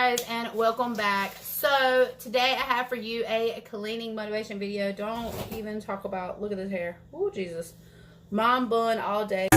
guys, and welcome back. So today I have for you a cleaning motivation video. Don't even talk about, look at this hair. Oh Jesus, mom bun all day.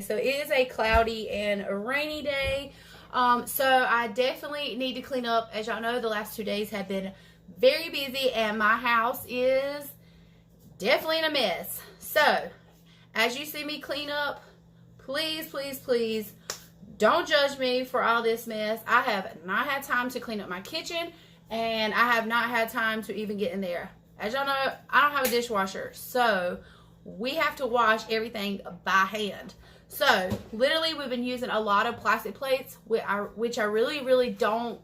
So it is a cloudy and a rainy day. So I definitely need to clean up. As y'all know, the last 2 days have been very busy and my house is definitely in a mess. So as you see me clean up, please, please, please don't judge me for all this mess. I have not had time to clean up my kitchen, and I have not had time to even get in there. As y'all know, I don't have a dishwasher, so we have to wash everything by hand. So literally we've been using a lot of plastic plates, which I really don't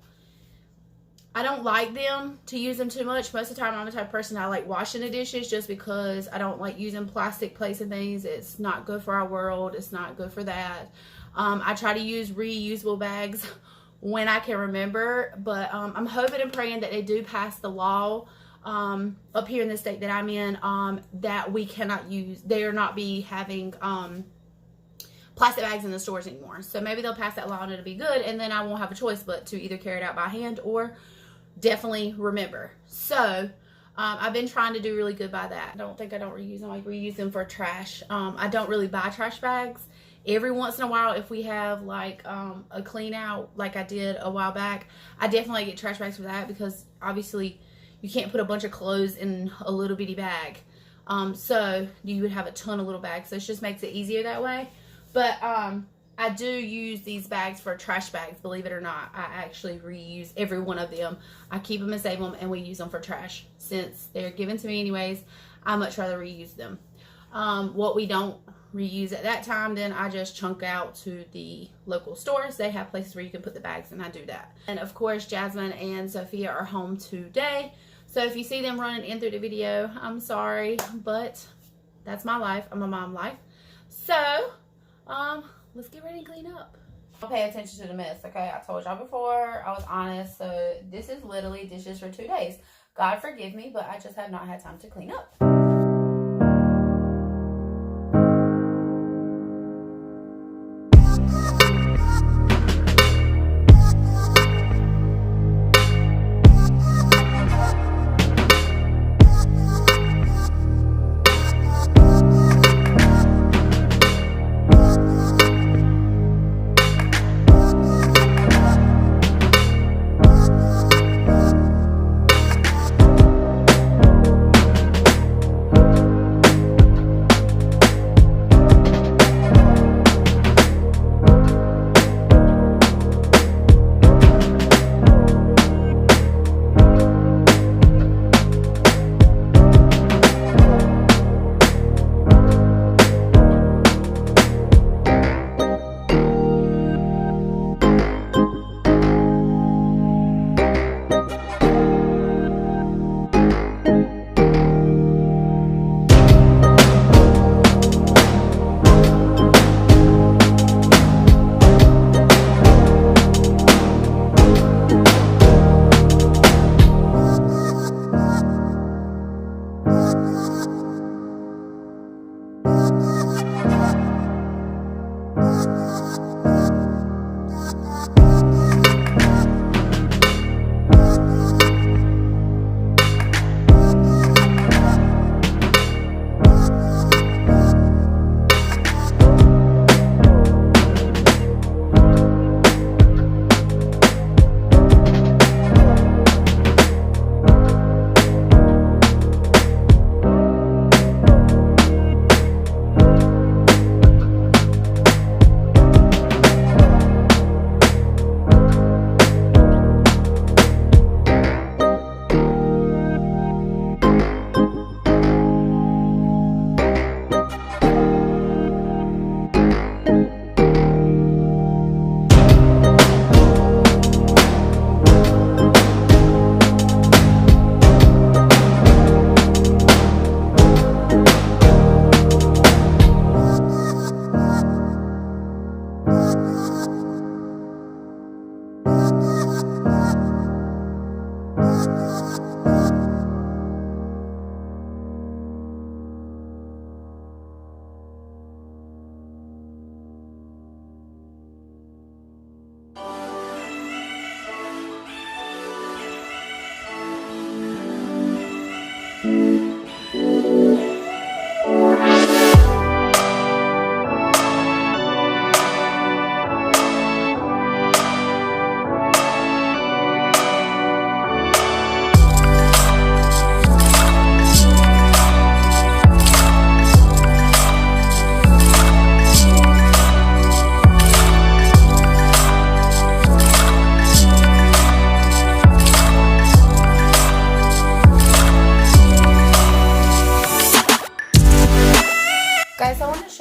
like them, to use them too much. Most of the time I'm the type of person I like washing the dishes, just because I don't like using plastic plates and things. It's not good for our world. It's not good for that. I try to use reusable bags when I can remember, but I'm hoping and praying that they do pass the law up here in the state that I'm in, that we cannot use, they are not be having plastic bags in the stores anymore. So maybe they'll pass that law and it'll be good, and then I won't have a choice but to either carry it out by hand or definitely remember. So I've been trying to do really good by that. I don't reuse them. I reuse them for trash. I don't really buy trash bags. Every once in a while, if we have like a clean out like I did a while back, I definitely get trash bags for that, because obviously you can't put a bunch of clothes in a little bitty bag. So you would have a ton of little bags, so it just makes it easier that way. But I do use these bags for trash bags, believe it or not. I actually reuse every one of them. I keep them and save them, and we use them for trash. Since they're given to me anyways, I much rather reuse them. What we don't reuse at that time, then I just chunk out to the local stores. They have places where you can put the bags, and I do that. And of course, Jasmine and Sophia are home today. So if you see them running in through the video, I'm sorry, but that's my life. I'm a mom life. So let's get ready and clean up. I'll pay attention to the mess, okay? I told y'all before, I was honest. So this is literally dishes for 2 days. God forgive me, but I just have not had time to clean up.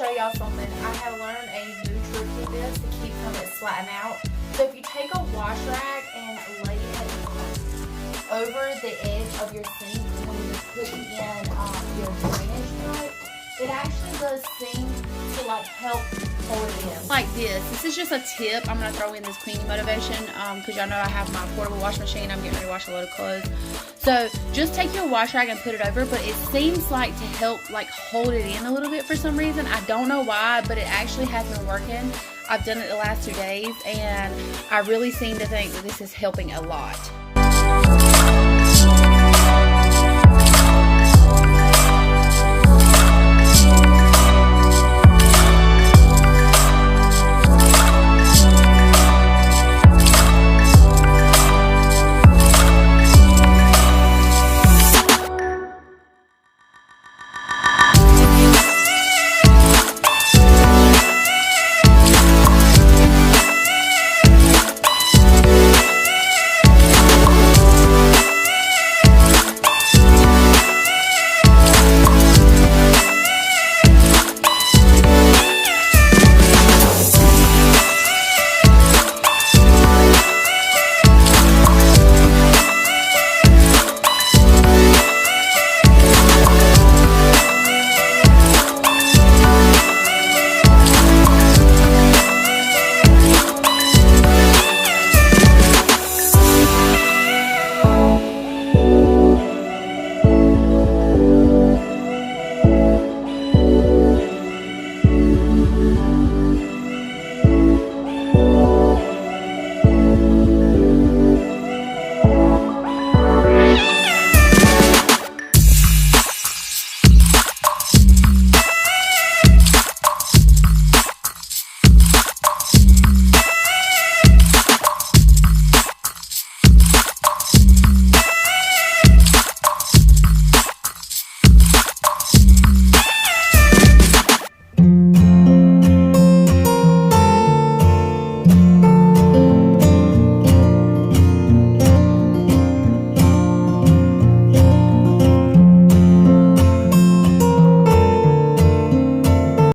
show y'all something. I have learned a new trick with this to keep some of it flatten out. So if you take a wash rag and lay it over the edge of your sink when you're putting in your drainage pipe, it actually does seem to like help hold it in. Like this. This is just a tip. I'm going to throw in this cleaning motivation because y'all know I have my portable washing machine. I'm getting ready to wash a load of clothes. So just take your wash rag and put it over, but it seems like to help like hold it in a little bit for some reason. I don't know why, but it actually has been working. I've done it the last 2 days and I really seem to think that this is helping a lot.